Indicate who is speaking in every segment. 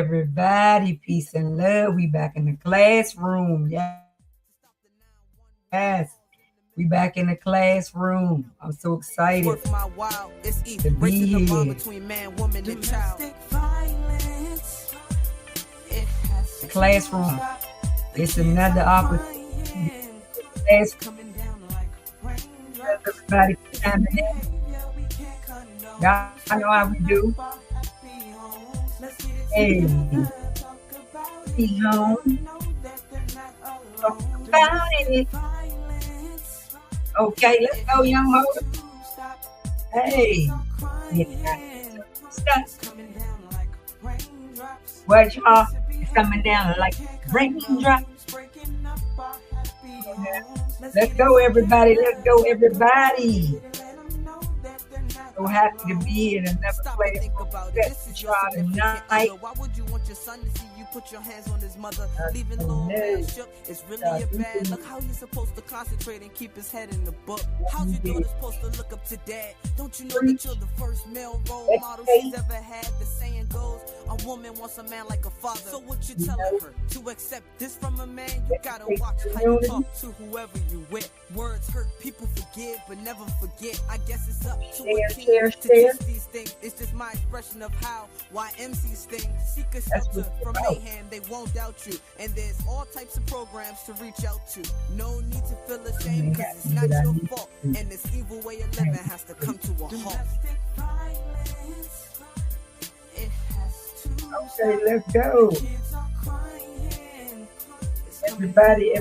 Speaker 1: everybody. Peace and love. We back in the classroom. Yes. We back in the classroom. I'm so excited to be here. The classroom. It's another opportunity. Everybody coming in. Y'all know how we do. Hey, be home. Talk about it. Okay, let's go, young motor. Hey, stop. What y'all? It's coming down like raindrops. Let's go, everybody. Let's go, everybody. So happy to be in another place. Let's try tonight.
Speaker 2: Why would you want your son to see you put your hands on his mother? Leaving little man shook. It's really a bad look. How you supposed to concentrate and keep his head in the book? How's your daughter supposed to look up to dad? Don't you know that you're the first male role model she's ever had? The saying goes, a woman wants a man like a father. So what you telling her? To accept this from a man, you gotta watch how you talk to whoever you with. Words hurt, people forgive, but never forget. I guess it's up to a king to teach these things. It's just my expression of how why MCs sting. Seek a shelter from mayhem, they won't doubt you. And there's all types of programs to reach out to. No need to feel ashamed, cause it's not your fault. And this evil way of living has to come to a halt.
Speaker 1: Okay, let's go. Everybody.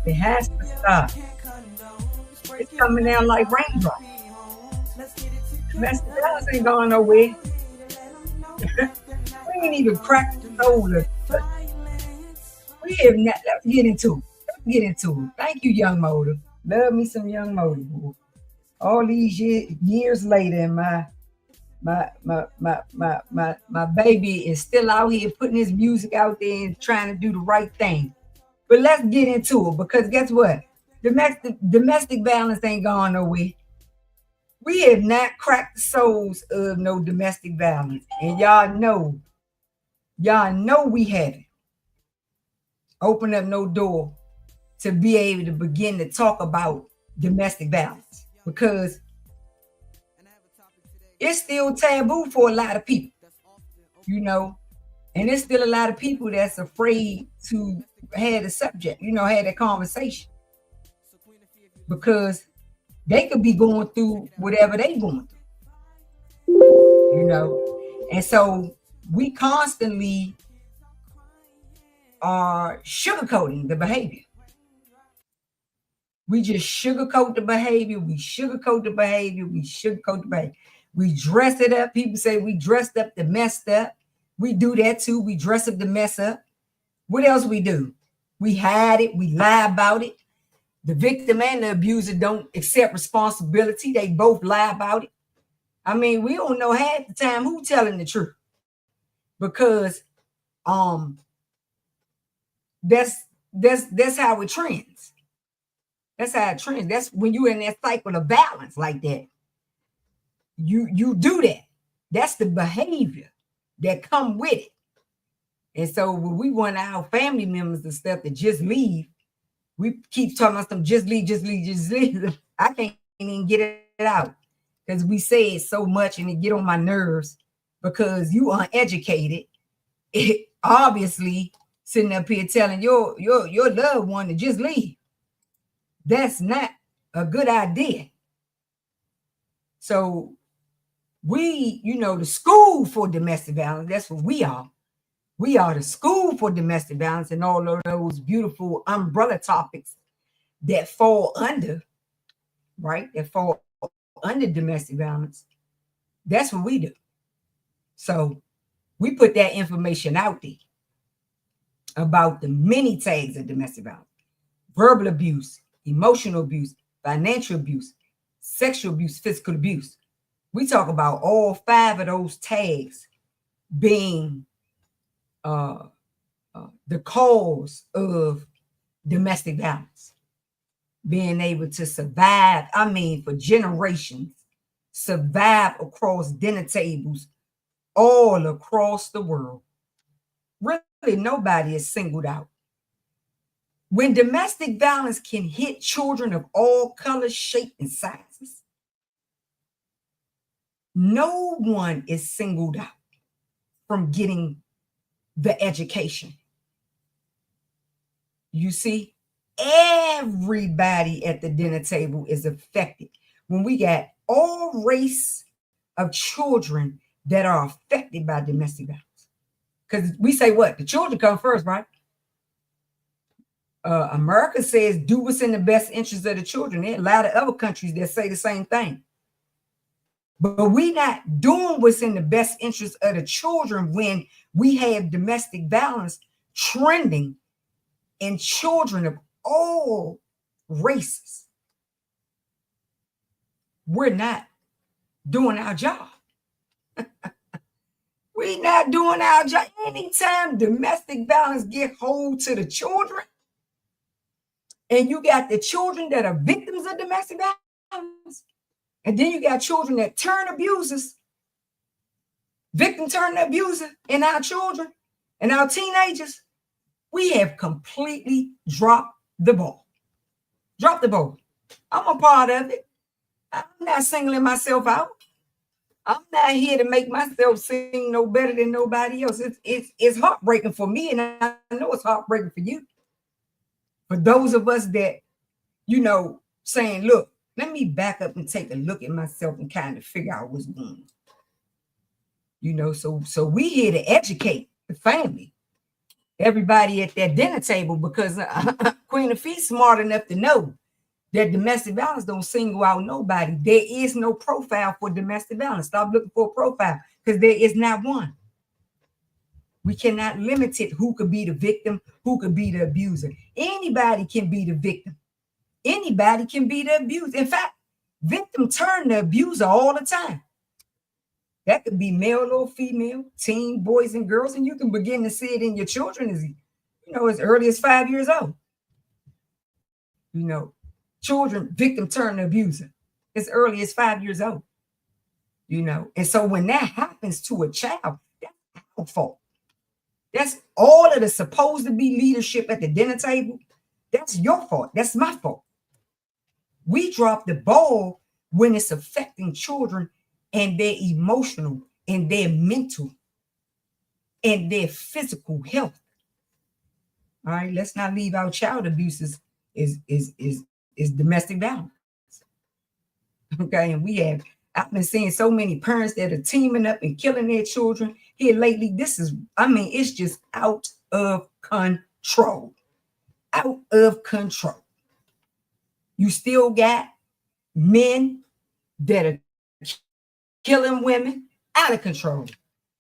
Speaker 1: It has to stop. It's coming down like raindrops. Domestic violence ain't going nowhere. We ain't even cracked the solar. We have not. Let's get into it. Thank you, Young Motor. Love me some Young Motor. All these years later, and my baby is still out here putting his music out there and trying to do the right thing. But let's get into it, because guess what? Domestic violence ain't going nowhere. We have not cracked the souls of no domestic violence. And y'all know we haven't opened up no door to be able to begin to talk about domestic violence, because it's still taboo for a lot of people, and there's still a lot of people that's afraid to have the subject, have that conversation, because they could be going through whatever they going through, and so we constantly are sugarcoating the behavior. We just sugarcoat the behavior. We dress it up. People say we dressed up the messed up. We do that too. We dress up the mess up. What else we do? We hide it. We lie about it. The victim and the abuser don't accept responsibility. They both lie about it. I mean, we don't know half the time who's telling the truth, because that's how it trends. That's how it trends. That's when you're in that cycle of balance like that. You do that. That's the behavior that come with it. And so when we want our family members and stuff to just leave, we keep talking about them, just leave. I can't even get it out, because we say it so much and it get on my nerves, because you uneducated, it obviously sitting up here telling your loved one to just leave. That's not a good idea. So we, the school for domestic violence, that's what we are. We are the school for domestic violence and all of those beautiful umbrella topics that fall under, right? That fall under domestic violence. That's what we do. So we put that information out there about the many tags of domestic violence: verbal abuse, emotional abuse, financial abuse, sexual abuse, physical abuse. We talk about all 5 of those tags being the cause of domestic violence. Being able to survive, for generations, survive across dinner tables all across the world. Really, nobody is singled out. When domestic violence can hit children of all colors, shapes, and sizes, no one is singled out from getting the education. You see, everybody at the dinner table is affected. When we got all race of children that are affected by domestic violence. Because we say what? The children come first, right? America says do what's in the best interest of the children. There are a lot of other countries that say the same thing. But we not doing what's in the best interest of the children when we have domestic violence trending in children of all races. We're not doing our job. We're not doing our job. Anytime domestic violence get hold to the children, and you got the children that are victims of domestic violence, and then you got children that turn abusers, victim turn abuser in our children and our teenagers, we have completely dropped the ball. Drop the ball. I'm a part of it. I'm not singling myself out. I'm not here to make myself seem no better than nobody else. It's heartbreaking for me, and I know it's heartbreaking for you. For those of us that, saying, look, let me back up and take a look at myself and kind of figure out what's going on. So we here to educate the family, everybody at that dinner table, because Queenafi smart enough to know that domestic violence don't single out nobody. There is no profile for domestic violence. Stop looking for a profile, because there is not one. We cannot limit it who could be the victim, who could be the abuser. Anybody can be the victim. Anybody can be the abuser. In fact, victim turn the abuser all the time. That could be male or female, teen boys and girls, and you can begin to see it in your children as early as 5 years old. Children, victim turn the abuser as early as 5 years old. And so when that happens to a child, that's our fault. That's all of the supposed to be leadership at the dinner table. That's your fault. That's my fault. We drop the ball when it's affecting children and their emotional and their mental and their physical health. All right, let's not leave out child abuse is domestic violence. Okay, and I've been seeing so many parents that are teaming up and killing their children here lately. It's just out of control. Out of control. You still got men that are killing women, out of control.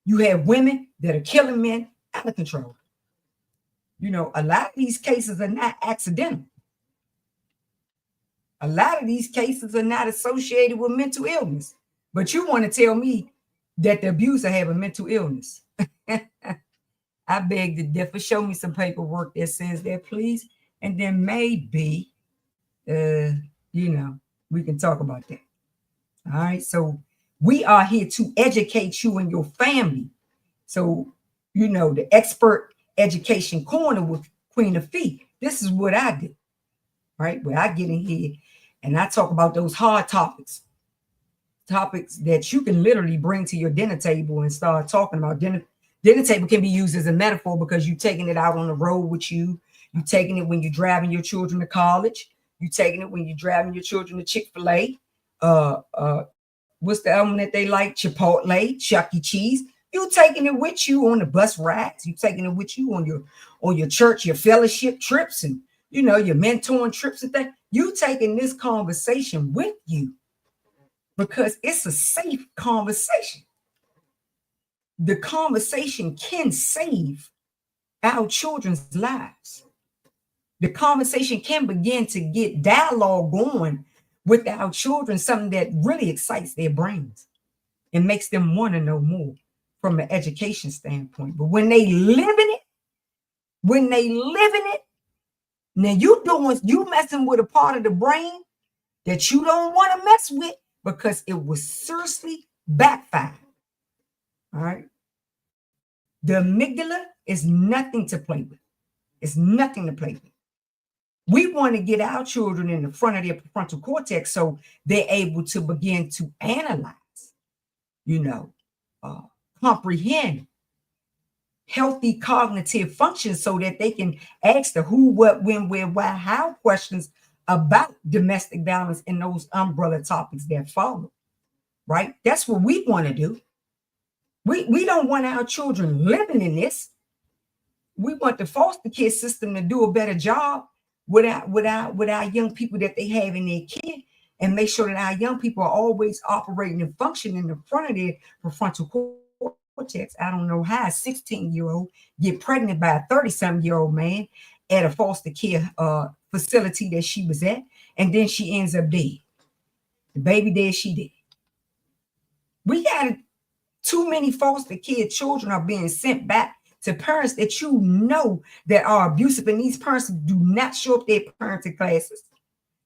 Speaker 1: You have women that are killing men, out of control. A lot of these cases are not accidental. A lot of these cases are not associated with mental illness. But you want to tell me that the abuser have a mental illness. I beg to differ. Show me some paperwork that says that, please. And then maybe, we can talk about that. All right. So we are here to educate you and your family. So, the expert education corner with Queenafi. This is what I do. Right. Where I get in here and I talk about those hard topics that you can literally bring to your dinner table and start talking about. Dinner table can be used as a metaphor because you're taking it out on the road with you. You're taking it when you're driving your children to college. You're taking it when you're driving your children to Chick-fil-A. What's the album that they like? Chipotle, Chuck E. Cheese. You're taking it with you on the bus rides. You're taking it with you on your church, your fellowship trips, and your mentoring trips and things. You taking this conversation with you because it's a safe conversation. The conversation can save our children's lives. The conversation can begin to get dialogue going with our children, something that really excites their brains and makes them want to know more from an education standpoint. But when they live in it, now you messing with a part of the brain that you don't want to mess with because it will seriously backfire. All right. The amygdala is nothing to play with. It's nothing to play with. We want to get our children in the front of their prefrontal cortex so they're able to begin to analyze, you know, comprehend healthy cognitive functions so that they can ask the who, what, when, where, why, how questions about domestic violence and those umbrella topics that follow, right? That's what we want to do. We don't want our children living in this. We want the foster care system to do a better job with our young people that they have in their care, and make sure that our young people are always operating and functioning in the front of their prefrontal cortex. I don't know how a 16-year-old get pregnant by a 30-something-year-old man at a foster care facility that she was at, and then she ends up dead. The baby dead, she dead. We got too many foster care children are being sent back to parents that you know that are abusive, and these parents do not show up their parenting classes.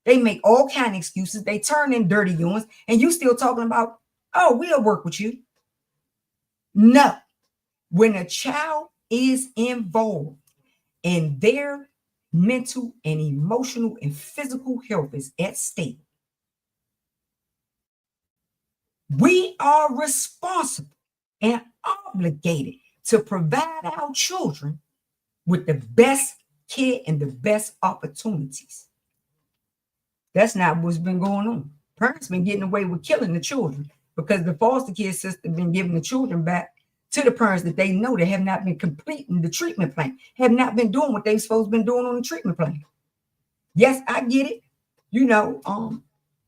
Speaker 1: They make all kind of excuses. They turn in dirty ones, and you still talking about, oh, we'll work with you. No. When a child is involved and their mental and emotional and physical health is at stake, we are responsible and obligated to provide our children with the best care and the best opportunities. That's not what's been going on. Parents been getting away with killing the children because the foster care system been giving the children back to the parents that they know that have not been completing the treatment plan, have not been doing what they supposed to been doing on the treatment plan. Yes, I get it. You know,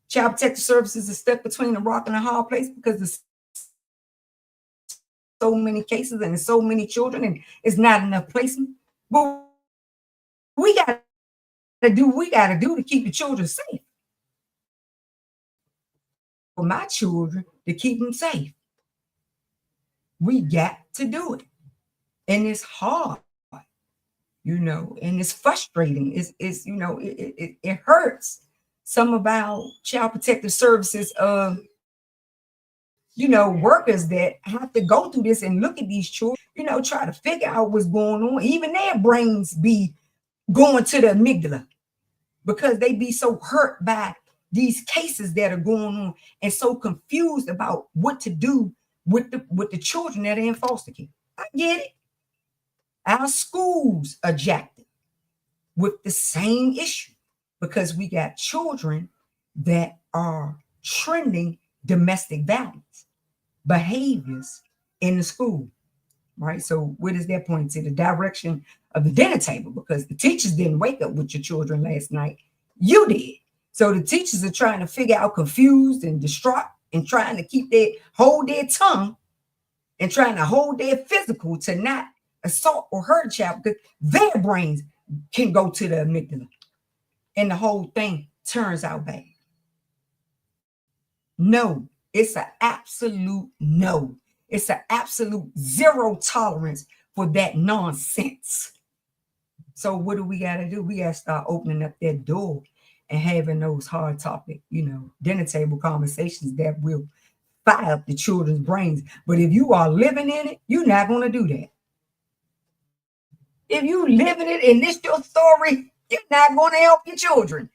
Speaker 1: Child Protective Services is stuck between a rock and a hard place because there's so many cases and so many children, and it's not enough placement. But we got to do what we got to do to keep the children safe. For my children, to keep them safe, we got to do it. And it's hard, you know, and it's frustrating. It's you know, it hurts. Some of our Child Protective Services you know, workers that have to go through this and look at these children, you know, try to figure out what's going on. Even their brains be going to the amygdala because they be so hurt by these cases that are going on and so confused about what to do with the children that are in foster care. I get it. Our schools are jacked with the same issue because we got children that are trending domestic violence behaviors in the school, right? So where does that point to? The direction of the dinner table, because the teachers didn't wake up with your children last night. You did. So the teachers are trying to figure out confused and distraught and trying to hold their tongue and trying to hold their physical to not assault or hurt a child because their brains can go to the amygdala and the whole thing turns out bad. No, it's an absolute no. It's an absolute zero tolerance for that nonsense. So what do we got to do? We got to start opening up that door and having those hard topic, you know, dinner table conversations that will fire up the children's brains. But if you are living in it, you're not going to do that. If you live in it and this your story, you're not going to help your children.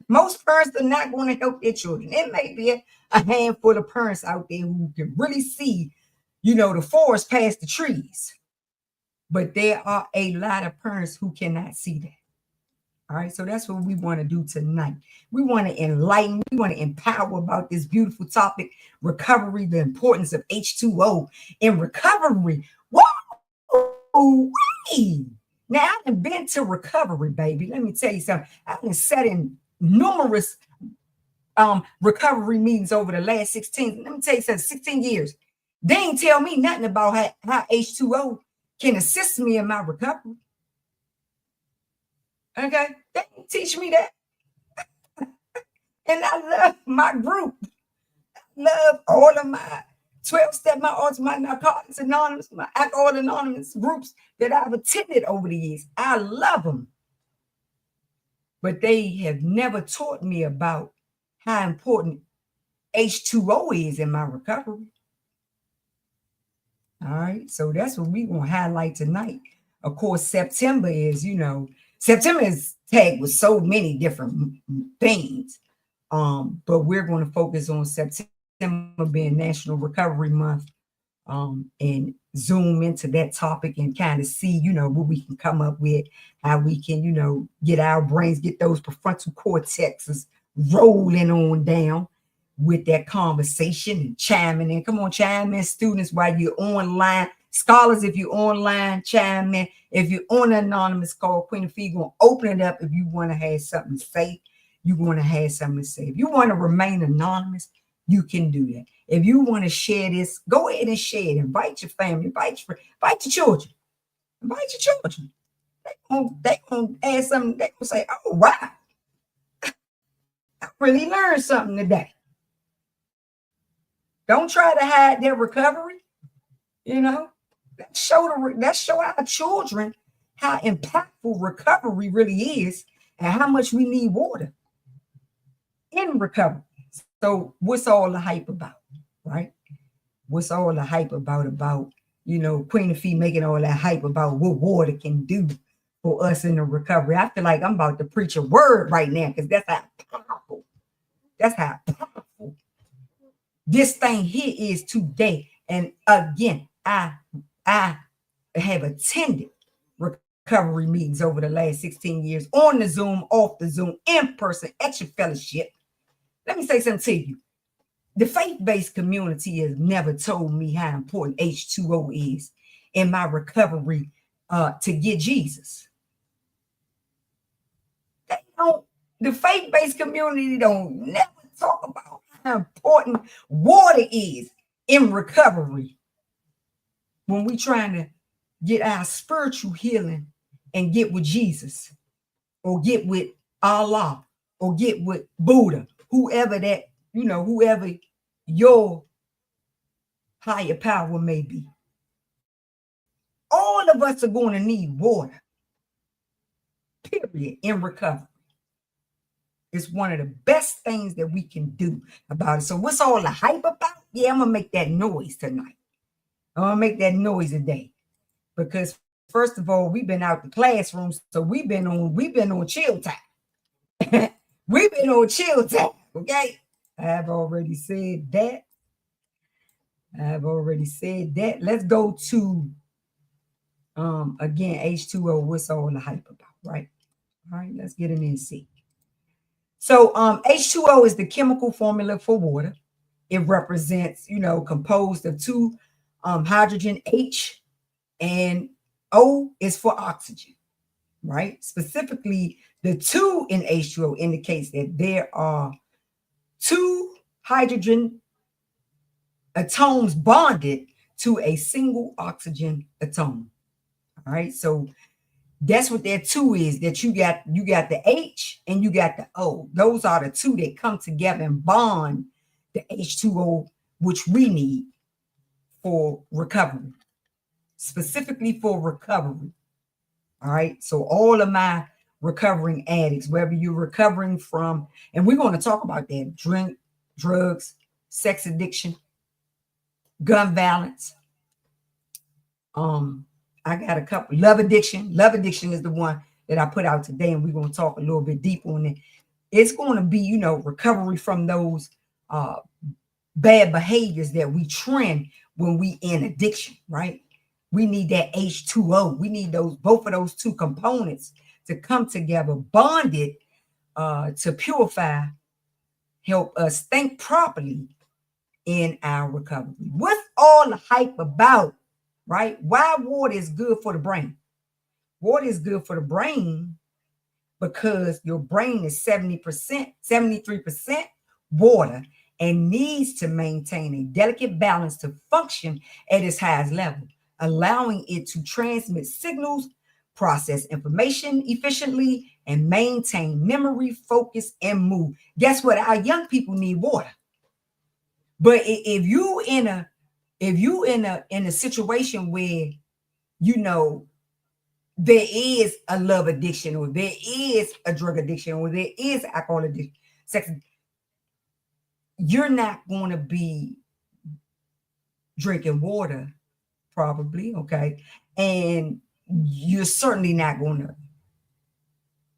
Speaker 1: Most parents are not going to help their children. It may be a handful of parents out there who can really see, you know, the forest past the trees. But there are a lot of parents who cannot see that. All right, so that's what we want to do tonight. We want to enlighten, we want to empower about this beautiful topic, recovery, the importance of H2O in recovery. Whoa! Now, I've been to recovery, baby. Let me tell you something. I've been sat in numerous recovery meetings over the last 16. Let me tell you something, 16 years. They ain't tell me nothing about how H2O can assist me in my recovery. Okay, they didn't teach me that. And I love my group. I love all of my 12-step, my autism, my Narcotics Anonymous, my Alcohol Anonymous groups that I've attended over the years. I love them. But they have never taught me about how important H2O is in my recovery. All right. So that's what we want to highlight tonight. Of course, September is, September is tagged with so many different things. But we're going to focus on September being National Recovery Month. And zoom into that topic and kind of see, what we can come up with, how we can, get our brains, get those prefrontal cortexes rolling on down with that conversation and chiming in. Come on, chime in, students, while you're online. Scholars, if you're online, chime in. If you're on an anonymous call, Queenafi going to open it up if you want to have something to say. You want to have something to say. If you want to remain anonymous, you can do that. If you want to share this, go ahead and share it. Invite your family, invite your children. Invite your children. They gonna add something. They gonna say, "Oh wow, I really learned something today." Don't try to hide their recovery. Let's show our children how impactful recovery really is and how much we need water in recovery. So what's all the hype about, right? What's all the hype about Queenafi making all that hype about what water can do for us in the recovery? I feel like I'm about to preach a word right now because that's how powerful this thing here is today. And again, I have attended recovery meetings over the last 16 years on the Zoom, off the Zoom, in person, at your fellowship. Let me say something to you. The faith-based community has never told me how important H2O is in my recovery to get Jesus. The faith-based community don't never talk about how important water is in recovery when we trying to get our spiritual healing and get with Jesus or get with Allah or get with Buddha, whoever your higher power may be. All of us are going to need water, period, in recovery. It's one of the best things that we can do about it. So what's all the hype about? Yeah, I'm going to make that noise tonight. I'm going to make that noise today. Because first of all, we've been out the classroom, so we've been on chill time. We've been on chill time, okay? I've already said that. Let's go to again, H2O, what's all the hype about, right? All right, let's get in there and see. So H2O is the chemical formula for water. It represents, composed of two hydrogen, H, and O is for oxygen, right? Specifically, the 2 in H2O indicates that there are 2 hydrogen atoms bonded to a single oxygen atom. All right, so that's what that 2 is, that you got the H and you got the O. Those are the 2 that come together and bond the H2O, which we need for recovery, specifically for recovery. All right, so all of my recovering addicts, whether you're recovering from, and we're going to talk about that, drink, drugs, sex addiction, gun violence. I got a couple. Love addiction. Love addiction is the one that I put out today, and we're going to talk a little bit deeper on it. It's going to be, recovery from those bad behaviors that we trend when we in addiction, right? We need that H2O. We need both of those 2 components to come together, bonded to purify, help us think properly in our recovery. What's all the hype about? Right? Why water is good for the brain? Water is good for the brain because your brain is 73% water and needs to maintain a delicate balance to function at its highest level, allowing it to transmit signals, process information efficiently, and maintain memory, focus, and mood. Guess what? Our young people need water. But if you in a situation where there is a love addiction, or there is a drug addiction, or there is alcohol addiction, sex, you're not going to be drinking water probably, okay? And you're certainly not going to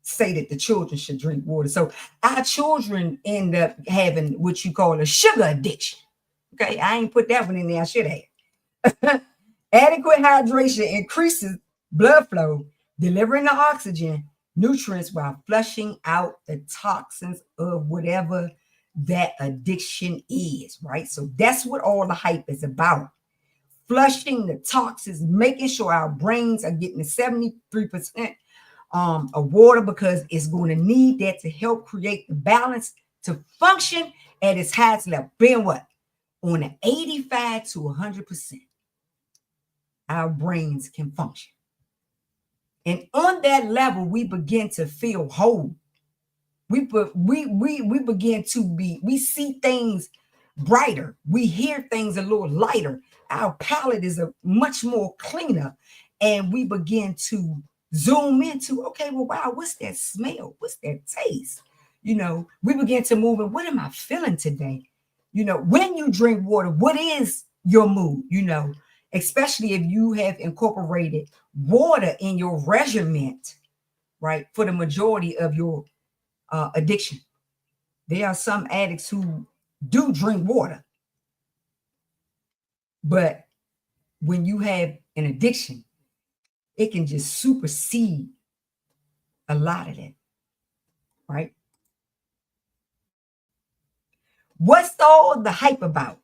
Speaker 1: say that the children should drink water. So our children end up having what you call a sugar addiction. Okay, I ain't put that one in there. I should have. Adequate hydration increases blood flow, delivering the oxygen, nutrients while flushing out the toxins of whatever that addiction is, right? So that's what all the hype is about. Flushing the toxins, making sure our brains are getting the 73% of water, because it's going to need that to help create the balance to function at its highest level. Being what? On an 85 to 100%, our brains can function. And on that level, we begin to feel whole. We begin to we see things brighter. We hear things a little lighter. Our palate is a much more cleaner. And we begin to zoom into, okay, well, wow, what's that smell? What's that taste? You know, we begin to move in. What am I feeling today? You know, when you drink water, what is your mood? You know, especially if you have incorporated water in your regimen, right, for the majority of your addiction. There are some addicts who do drink water, but when you have an addiction, it can just supersede a lot of that, right? What's all the hype about?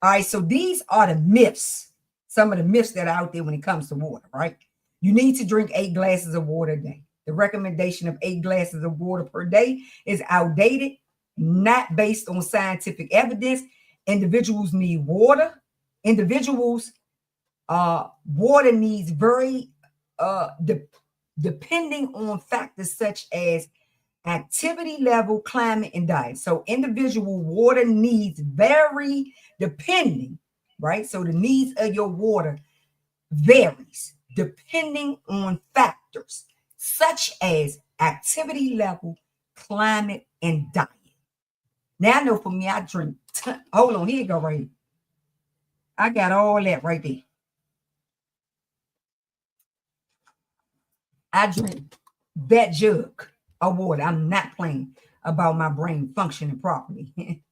Speaker 1: All right, so these are the myths, some of the myths that are out there when it comes to water, right? You need to drink 8 glasses of water a day. The recommendation of 8 glasses of water per day is outdated, not based on scientific evidence. Individuals need water. Water needs very, depending on factors such as activity level, climate, and diet. So individual water needs vary depending, right? So the needs of your water varies depending on factors such as activity level, climate, and diet. Now I know for me, I drink, hold on, here you go right here. I got all that right there. I drink that jug of water. I'm not playing about my brain functioning properly.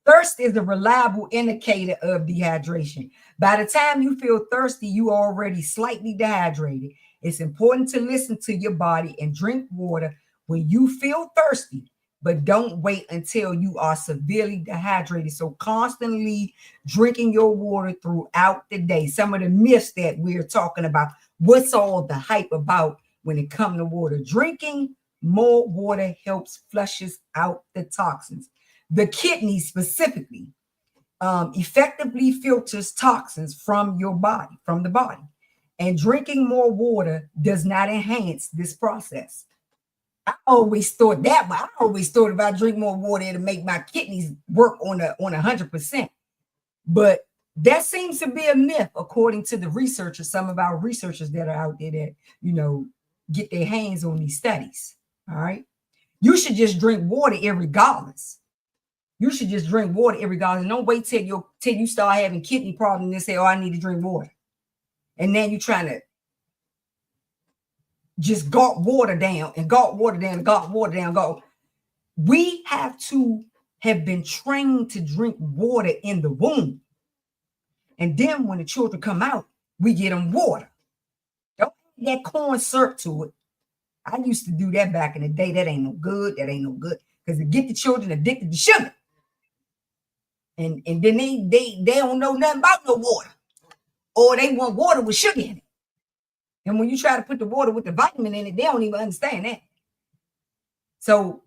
Speaker 1: Thirst is a reliable indicator of dehydration. By the time you feel thirsty, you are already slightly dehydrated. It's important to listen to your body and drink water when you feel thirsty, but don't wait until you are severely dehydrated. So constantly drinking your water throughout the day. Some of the myths that we're talking about. What's all the hype about when it comes to water? Drinking more water helps flushes out the toxins. The kidney specifically effectively filters toxins from your body, from the body. And drinking more water does not enhance this process. I always thought that, but I always thought if I drink more water, it'll make my kidneys work on 100%. But that seems to be a myth, according to the researchers, some of our researchers that are out there that, you know, get their hands on these studies. All right. You should just drink water irregardless. You should just drink water irregardless. Don't wait till you start having kidney problems and say, oh, I need to drink water. And then you're trying to just gulp water down and gulp water down and gulp water down. Go. We have to have been trained to drink water in the womb. And then when the children come out, we get them water. Don't add that corn syrup to it. I used to do that back in the day. That ain't no good. That ain't no good. Because it get the children addicted to sugar. And then they don't know nothing about no water. Or they want water with sugar in it. And when you try to put the water with the vitamin in it, they don't even understand that. So,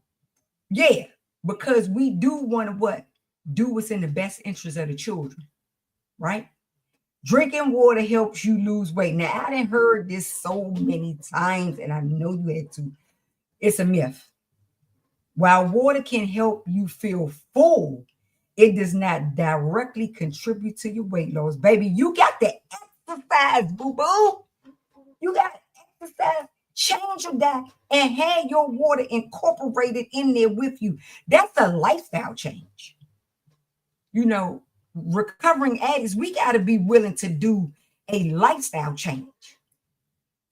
Speaker 1: yeah, because we do want to what? Do what's in the best interest of the children, right? Drinking water helps you lose weight. Now, I done heard this so many times, and I know you had to. It's a myth. While water can help you feel full, it does not directly contribute to your weight loss. Baby, you got to exercise, boo-boo. You got to exercise, change your diet, and have your water incorporated in there with you. That's a lifestyle change. You know, recovering addicts, we got to be willing to do a lifestyle change.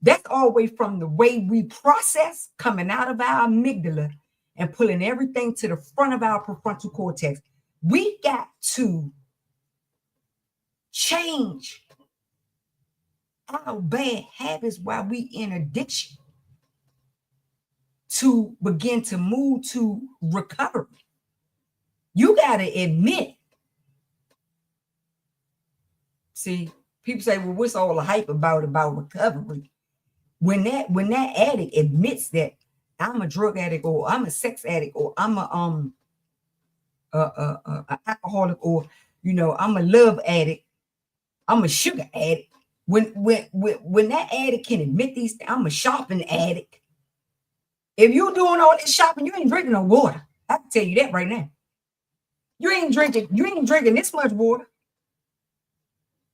Speaker 1: That's always from the way we process, coming out of our amygdala and pulling everything to the front of our prefrontal cortex. We got to change our bad habits while we in addiction to begin to move to recovery. You got to admit. See, people say, well, what's all the hype about recovery? When that addict admits that I'm a drug addict, or I'm a sex addict, or I'm a alcoholic, or I'm a love addict, I'm a sugar addict. When that addict can admit these things, I'm a shopping addict. If you're doing all this shopping, you ain't drinking no water. I can tell you that right now. You ain't drinking this much water.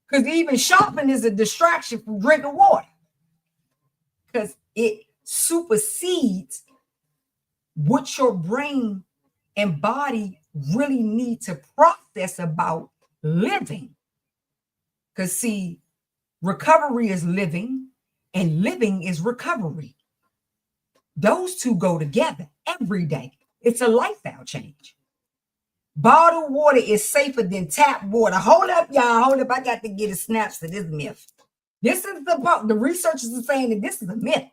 Speaker 1: Because even shopping is a distraction from drinking water. Because it supersedes what your brain and body really need to process about living. Because see, recovery is living and living is recovery. Those two go together every day. It's a lifestyle change. Bottled water is safer than tap water. Hold up, y'all. Hold up. I got to get a snaps to this myth. This is the researchers are saying that this is a myth.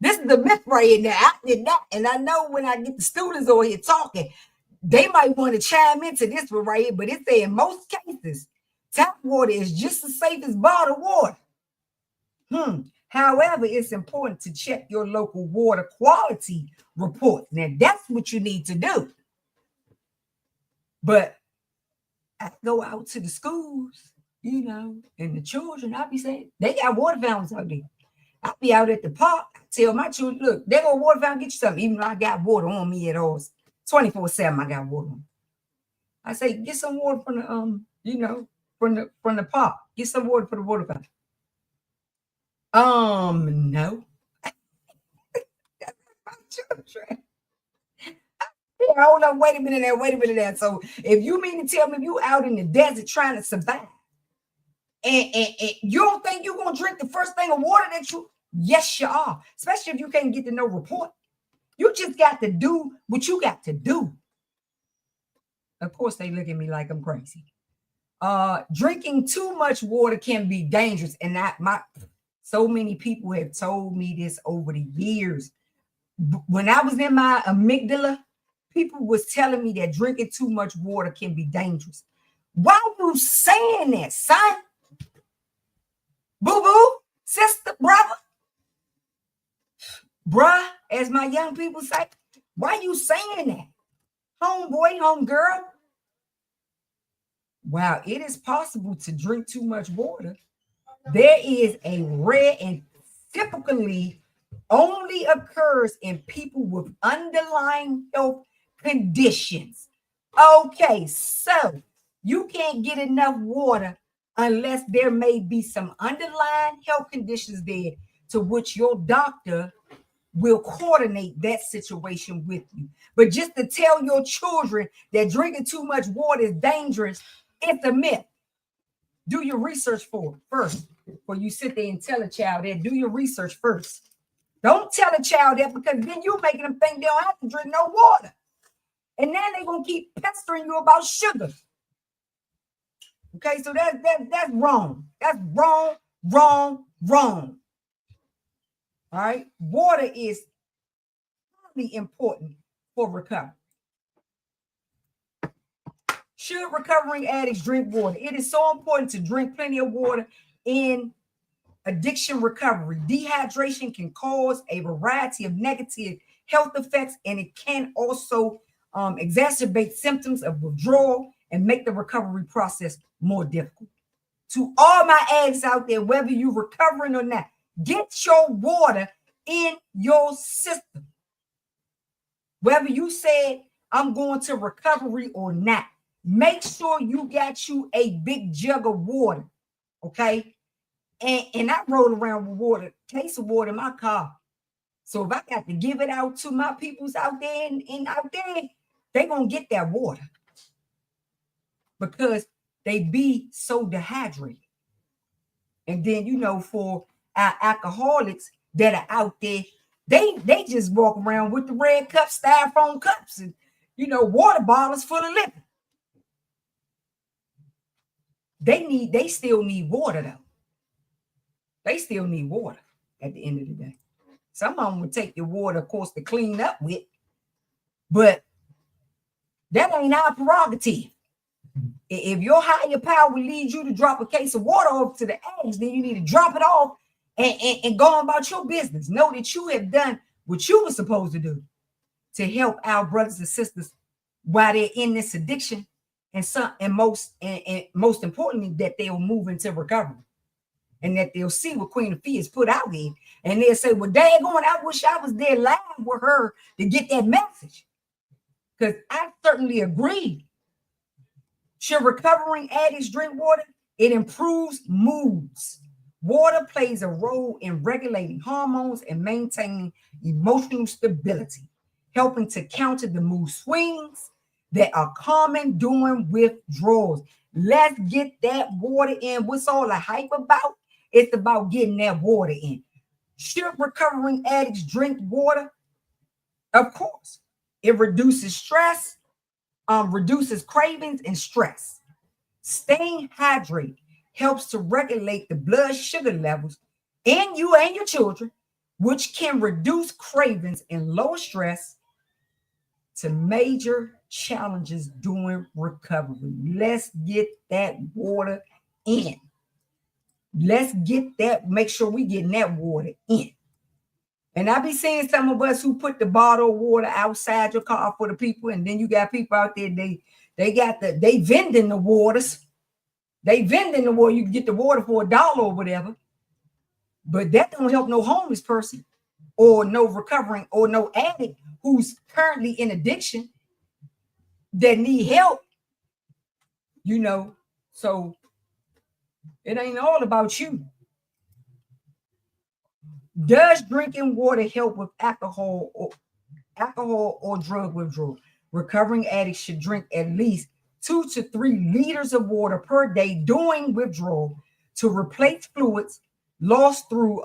Speaker 1: This is the myth right here. Now, I did not. And I know when I get the students over here talking, they might want to chime into this one right here. But it's saying in most cases, tap water is just as safe as bottled water. However, it's important to check your local water quality report. Now, that's what you need to do. But I go out to the schools, and the children, I be saying, they got water fountains out there. I be out at the park. I tell my children, look, they go water fountain, get you something. Even though I got water on me at all. 24/7, I got water on. I say, get some water from the, from the park. Get some water for the water fountain. No. That's my children. Yeah, hold on, wait a minute there. So if you mean to tell me you out in the desert trying to survive, and you don't think you're gonna drink the first thing of water that yes, you are. Especially if you can't get to no report. You just got to do what you got to do. Of course, they look at me like I'm crazy. Drinking too much water can be dangerous, and so many people have told me this over the years. When I was in my amygdala, people was telling me that drinking too much water can be dangerous. Why are you saying that, son? Boo-boo, sister, brother? Bruh, as my young people say, why are you saying that? Homeboy, homegirl? Wow, it is possible to drink too much water. There is a rare and typically only occurs in people with underlying health conditions. Okay, so you can't get enough water unless there may be some underlying health conditions there to which your doctor will coordinate that situation with you. But just to tell your children that drinking too much water is dangerous, it's a myth. Do your research for it first. Before you sit there and tell a child that, do your research first. Don't tell a child that, because then you're making them think they don't have to drink no water. And then they're going to keep pestering you about sugar. Okay, so that's wrong. That's wrong. All right, water is really important for recovery. Should recovering addicts drink water? It is so important to drink plenty of water in addiction recovery. Dehydration can cause a variety of negative health effects, and it can also exacerbate symptoms of withdrawal and make the recovery process more difficult. To all my addicts out there, whether you're recovering or not, get your water in your system. Whether you said, I'm going to recovery or not, make sure you got you a big jug of water, okay? And I roll around with water, case of water in my car. So if I got to give it out to my peoples out there and out there, they're going to get that water. because they be so dehydrated. And then, you know, for our alcoholics that are out there, they just walk around with the red cups, styrofoam cups, and, you know, water bottles full of liquor. They still need water, though. They still need water at the end of the day. Some of them would take your water, of course, to clean up with, but that ain't our prerogative. If your higher power leads you to drop a case of water off to the eggs, then you need to drop it off and go on about your business. Know that you have done what you were supposed to do to help our brothers and sisters while they're in this addiction, and most importantly, that they'll move into recovery. And that they'll see what Queenafi has put out there. And they'll say, well, daggone, I wish I was there live with her to get that message. Because I certainly agree. Should recovering addicts drink water? It improves moods. Water plays a role in regulating hormones and maintaining emotional stability, helping to counter the mood swings that are common during withdrawals. Let's get that water in. What's all the hype about? It's about getting that water in. Should recovering addicts drink water? Of course. It reduces stress, reduces cravings and stress. Staying hydrated helps to regulate the blood sugar levels in you and your children, which can reduce cravings and lower stress to major challenges during recovery. Let's get that water in. Let's get that, make sure we getting that water in. And I be seeing some of us who put the bottle of water outside your car for the people, and then you got people out there, they vending the waters. They vending the water. You can get the water for $1 or whatever. But that don't help no homeless person or no recovering or no addict who's currently in addiction that need help. You know, so it ain't all about you. Does drinking water help with alcohol or drug withdrawal? Recovering addicts should drink at least 2 to 3 liters of water per day during withdrawal to replace fluids lost through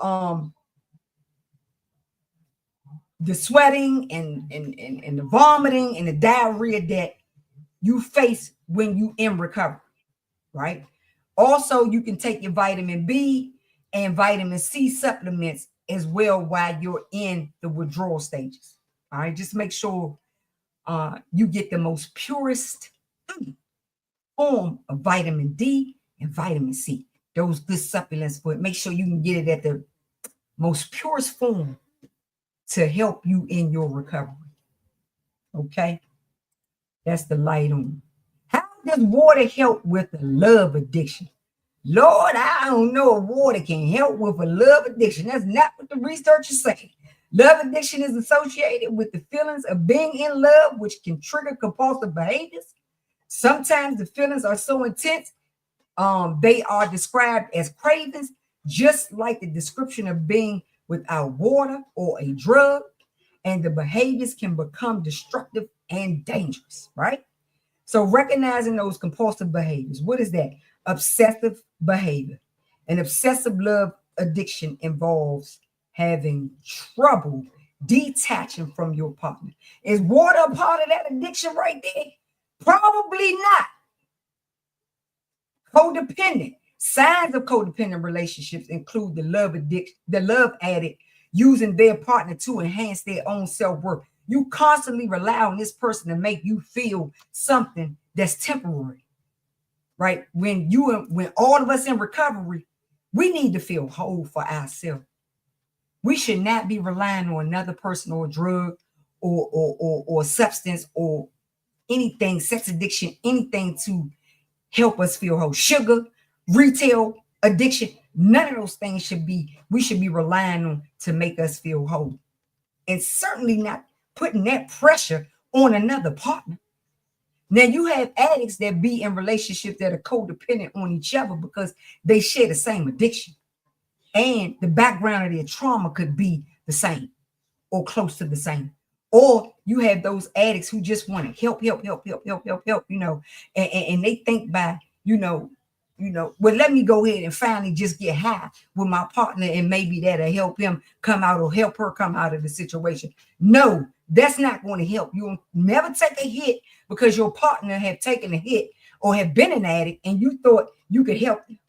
Speaker 1: the sweating and the vomiting and the diarrhea that you face when you in recovery, right? Also, you can take your vitamin B and vitamin C supplements as well while you're in the withdrawal stages. All right, just make sure you get the most purest form of vitamin D and vitamin C. Those good supplements, but make sure you can get it at the most purest form to help you in your recovery. Okay, that's the light on. How does water help with a love addiction? Lord, I don't know if water can help with a love addiction. That's not what the research is saying. Love addiction is associated with the feelings of being in love, which can trigger compulsive behaviors. Sometimes the feelings are so intense, they are described as cravings, just like the description of being without water or a drug, and the behaviors can become destructive and dangerous, right? So recognizing those compulsive behaviors, what is that? Obsessive behavior. An obsessive love addiction involves having trouble detaching from your partner. Is water a part of that addiction right there? Probably not. Codependent. Signs of codependent relationships include the love addict using their partner to enhance their own self-worth. You constantly rely on this person to make you feel something that's temporary, right? When all of us in recovery, we need to feel whole for ourselves. We should not be relying on another person or a drug or substance or anything, sex addiction, anything to help us feel whole. Sugar, retail addiction, none of those things we should be relying on to make us feel whole. And certainly not putting that pressure on another partner. Now, you have addicts that be in relationships that are codependent on each other because they share the same addiction. And the background of their trauma could be the same or close to the same. Or you have those addicts who just want to help, you know, and they think by, well, let me go ahead and finally just get high with my partner and maybe that'll help him come out or help her come out of the situation. No, that's not going to help. You'll never take a hit because your partner have taken a hit or have been an addict and you thought you could help them.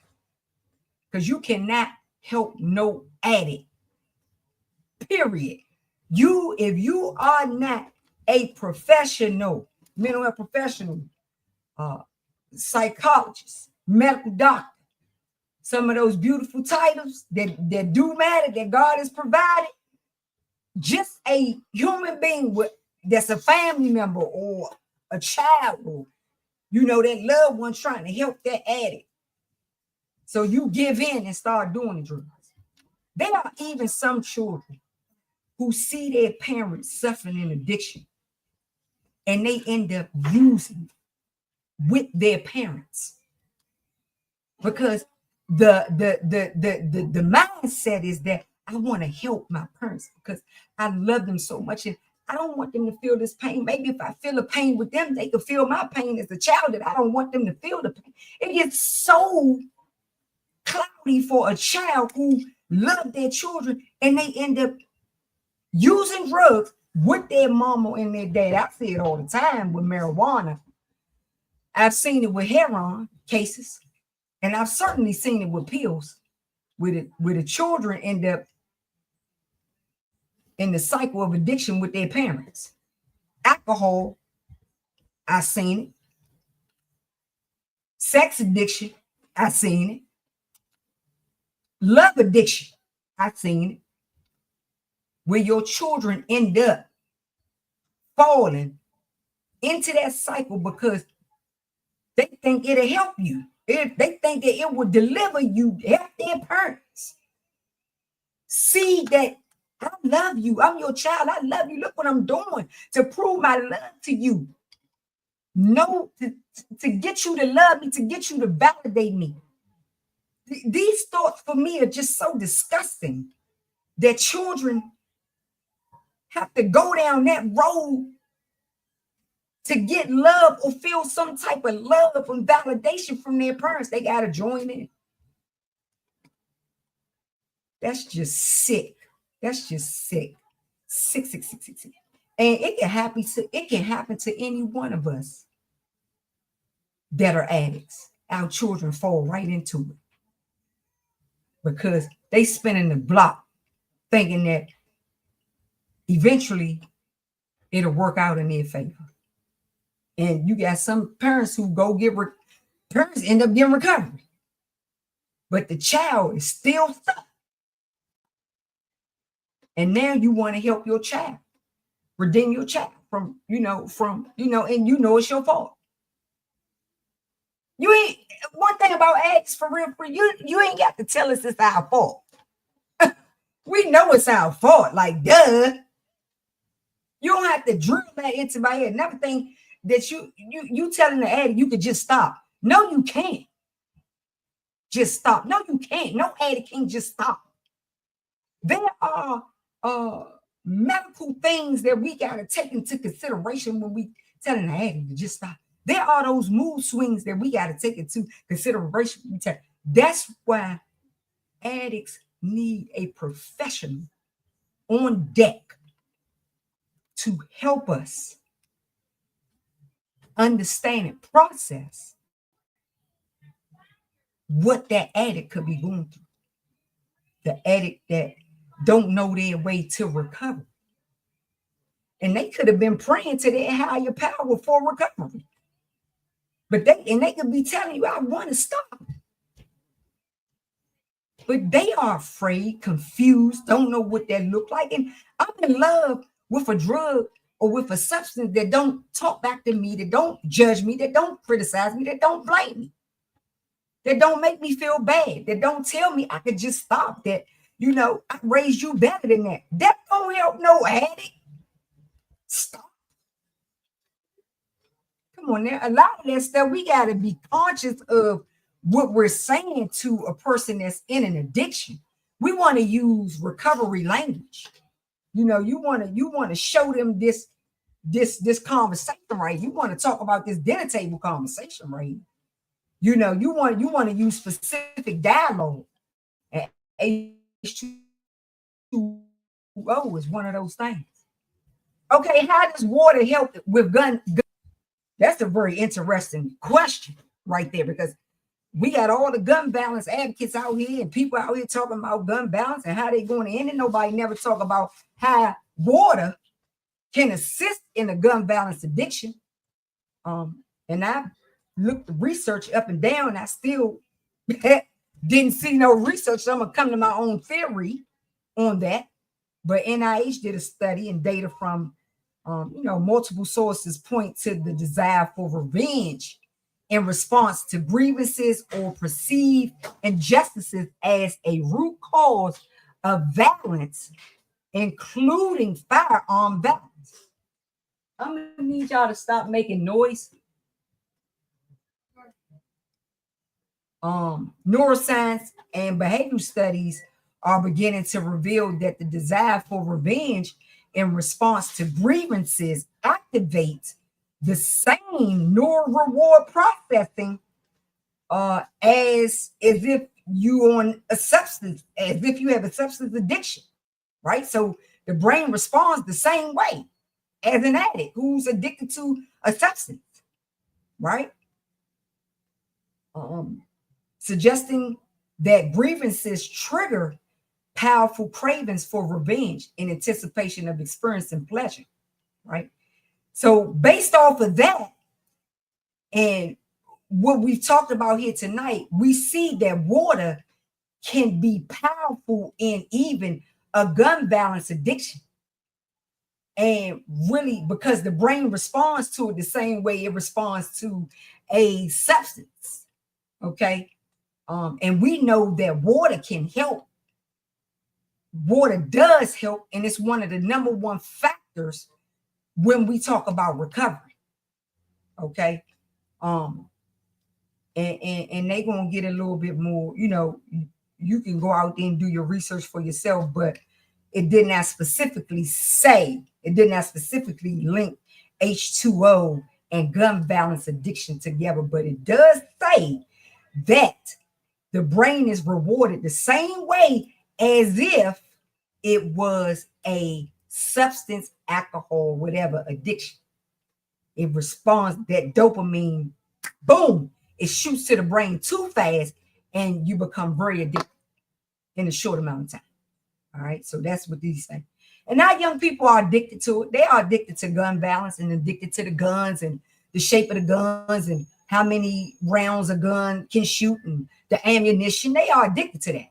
Speaker 1: Because you cannot help no addict, period. If you are not a professional, mental health professional, psychologist, medical doctor, some of those beautiful titles that do matter, that God has provided, just a human being that's a family member or a child or, that loved one trying to help that addict. So you give in and start doing the drugs. There are even some children who see their parents suffering in addiction and they end up using with their parents because the mindset is that I want to help my parents because I love them so much and I don't want them to feel this pain. Maybe if I feel the pain with them, they could feel my pain as a child that I don't want them to feel the pain. It gets so cloudy for a child who love their children and they end up using drugs with their mama and their dad. I see it all the time with marijuana. I've seen it with heroin cases, and I've certainly seen it with pills. Where the children end up in the cycle of addiction with their parents. Alcohol, I've seen it. Sex addiction, I've seen it. Love addiction, I've seen it. Where your children end up falling into that cycle because they think it'll help you. They think that it will deliver you, help their parents. See that I love you. I'm your child. I love you. Look what I'm doing to prove my love to you. No, to get you to love me, to get you to validate me. These thoughts for me are just so disgusting that children have to go down that road to get love or feel some type of love and validation from their parents. They got to join in. That's just sick. That's just sick. Sick. And it can happen to any one of us that are addicts. Our children fall right into it because they spinning the block thinking that eventually it'll work out in their favor. And you got some parents who parents end up getting recovery. But the child is still stuck. And now you want to help your child, redeem your child from and it's your fault. You ain't, one thing about addicts for real, you ain't got to tell us it's our fault. We know it's our fault, like duh. You don't have to drill that into my head. Never think that you telling the addict you could just stop. No, you can't just stop. No, you can't. No addict can just stop. There are medical things that we got to take into consideration when we telling the addict to just stop. There are those mood swings that we got to take into consideration. That's why addicts need a professional on deck to help us understand and process what that addict could be going through. The addict that don't know their way to recovery. And they could have been praying to their higher power for recovery. But they could be telling you, I want to stop. But they are afraid, confused, don't know what that look like. And I'm in love with a drug or with a substance that don't talk back to me, that don't judge me, that don't criticize me, that don't blame me, that don't make me feel bad, that don't tell me I could just stop, that, I raised you better than that. That don't help no addict. Stop. Come on now. A lot of that stuff, we got to be conscious of what we're saying to a person that's in an addiction. We want to use recovery language. You want to show them this this conversation, right? You want to talk about this dinner table conversation, right? You know, you want to use specific dialogue, and H2O is one of those things. Okay, how does water help with gun? That's a very interesting question right there, because we got all the gun violence advocates out here and people out here talking about gun violence and how they going to end it. Nobody never talk about how water can assist in the gun violence addiction. And I looked the research up and down. I still didn't see no research, so I'm gonna come to my own theory on that. But NIH did a study, and data from multiple sources point to the desire for revenge in response to grievances or perceived injustices as a root cause of violence, including firearm violence. I'm gonna need y'all to stop making noise. Neuroscience and behavioral studies are beginning to reveal that the desire for revenge in response to grievances activates the same neural reward processing as if you on a substance, as if you have a substance addiction, right? So the brain responds the same way as an addict who's addicted to a substance, right? Suggesting that grievances trigger powerful cravings for revenge in anticipation of experiencing pleasure, right? So based off of that and what we've talked about here tonight, we see that water can be powerful in even a gun violence addiction. And really, because the brain responds to it the same way it responds to a substance, okay? And we know that water can help. Water does help, and it's one of the number one factors when we talk about recovery. Okay. And they're gonna get a little bit more, you can go out there and do your research for yourself, but it did not specifically link H2O and gun violence addiction together, but it does say that the brain is rewarded the same way as if it was a substance, alcohol, whatever addiction. It responds, that dopamine, boom, it shoots to the brain too fast and you become very addicted in a short amount of time. All right, so that's what these things. And now young people are addicted to it. They are addicted to gun violence and addicted to the guns and the shape of the guns and how many rounds a gun can shoot and the ammunition. They are addicted to that.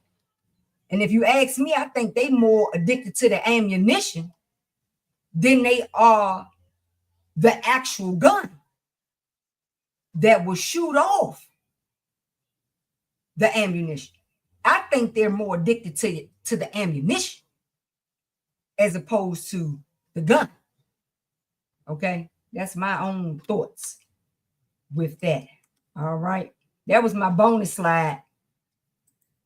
Speaker 1: And if you ask me, I think they more addicted to the ammunition than they are the actual gun that will shoot off the ammunition. I think they're more addicted to the ammunition as opposed to the gun. Okay, that's my own thoughts with that. All right, that was my bonus slide.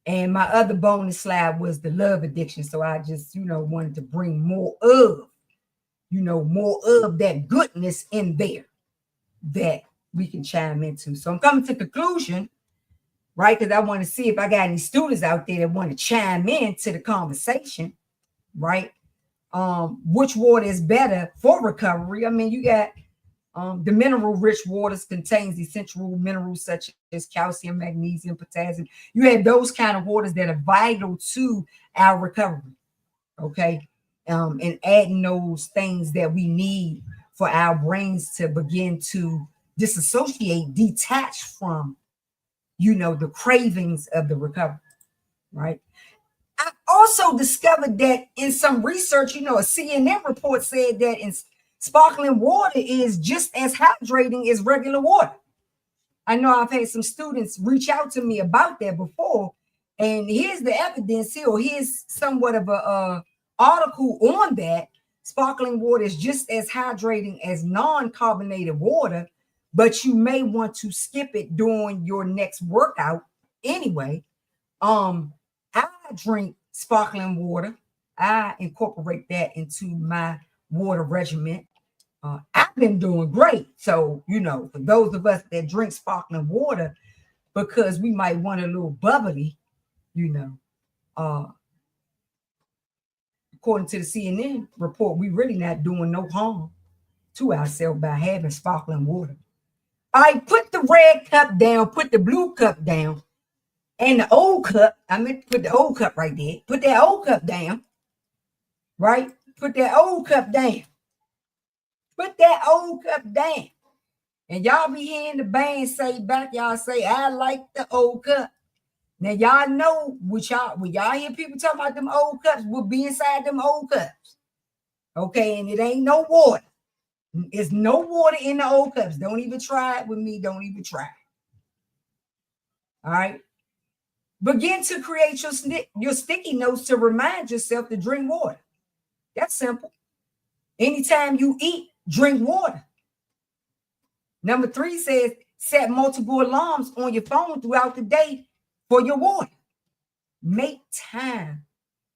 Speaker 1: And my other bonus slide was the love addiction. So I just, wanted to bring more of that goodness in there that we can chime into. So I'm coming to conclusion, right? Because I want to see if I got any students out there that want to chime in to the conversation, right? Which water is better for recovery? I mean, you got the mineral-rich waters contains essential minerals such as calcium, magnesium, potassium. You have those kind of waters that are vital to our recovery, okay? And adding those things that we need for our brains to begin to disassociate, detach from, the cravings of the recovery, right? I also discovered that in some research, a CNN report said that in sparkling water is just as hydrating as regular water. I know I've had some students reach out to me about that before, and here's the evidence here, or here's somewhat of a article on that. Sparkling water is just as hydrating as non-carbonated water, but you may want to skip it during your next workout anyway. I drink sparkling water. I incorporate that into my water regimen. I've been doing great. So, you know, for those of us that drink sparkling water, because we might want a little bubbly, you know, according to the CNN report, we really not doing no harm to ourselves by having sparkling water. All right, put the red cup down, put the blue cup down, and the old cup. I meant to put the old cup right there. Put that old cup down, right? Put that old cup down. Put that old cup down. And y'all be hearing the band say back, y'all say, I like the old cup. Now y'all know when y'all hear people talk about them old cups, will be inside them old cups. Okay, and it ain't no water. It's no water in the old cups. Don't even try it with me. Don't even try. All right. Begin to create your sticky notes to remind yourself to drink water. That's simple. Anytime you eat, drink water. Number 3 says set multiple alarms on your phone throughout the day for your water. Make time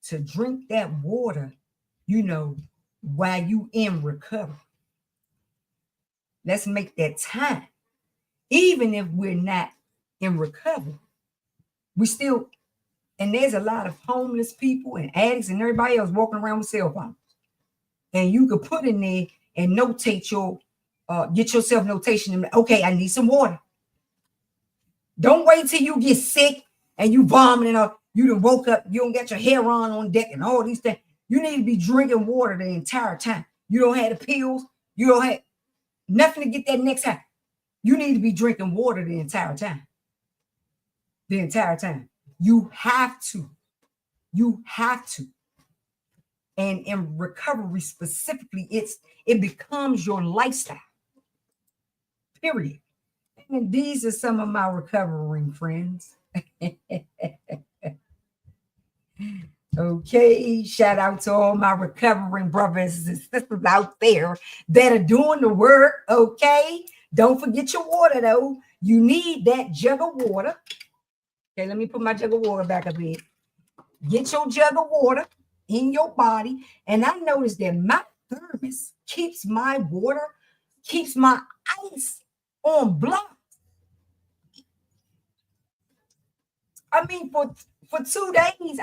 Speaker 1: to drink that water, you know, while you in recovery. Let's make that time. Even if we're not in recovery, we still, and there's a lot of homeless people and addicts and everybody else walking around with cell phones. And you could put in there and notate your, get yourself notation. Okay, I need some water. Don't wait till you get sick and you vomiting up. You done woke up, you don't got your hair on deck and all these things. You need to be drinking water the entire time. You don't have the pills. You don't have nothing to get that next time. You need to be drinking water the entire time. The entire time. You have to. You have to. And in recovery specifically, it becomes your lifestyle. Period. And these are some of my recovering friends. Okay, shout out to all my recovering brothers and sisters out there that are doing the work. Okay, don't forget your water though. You need that jug of water. Okay, let me put my jug of water back up here. Get your jug of water in your body. And I noticed that my thermos keeps my water, keeps my ice on block. I mean, for 2 days,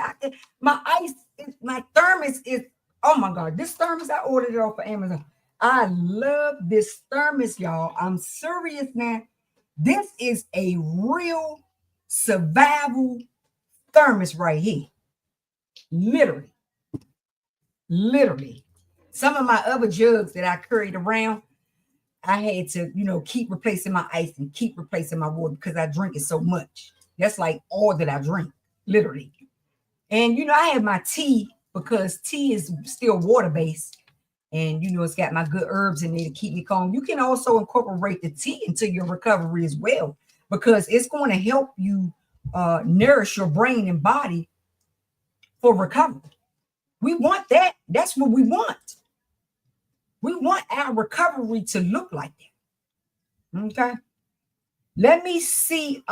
Speaker 1: my thermos is, oh my God, this thermos, I ordered it off of Amazon. I love this thermos, y'all. I'm serious now. This is a real survival thermos right here. Literally. Some of my other jugs that I carried around, I had to, you know, keep replacing my ice and keep replacing my water because I drink it so much. That's like all that I drink, literally. And, you know, I have my tea because tea is still water-based. And, you know, it's got my good herbs in there to keep me calm. You can also incorporate the tea into your recovery as well, because it's going to help you nourish your brain and body for recovery. We want that. That's what we want. We want our recovery to look like that. Okay. Let me see.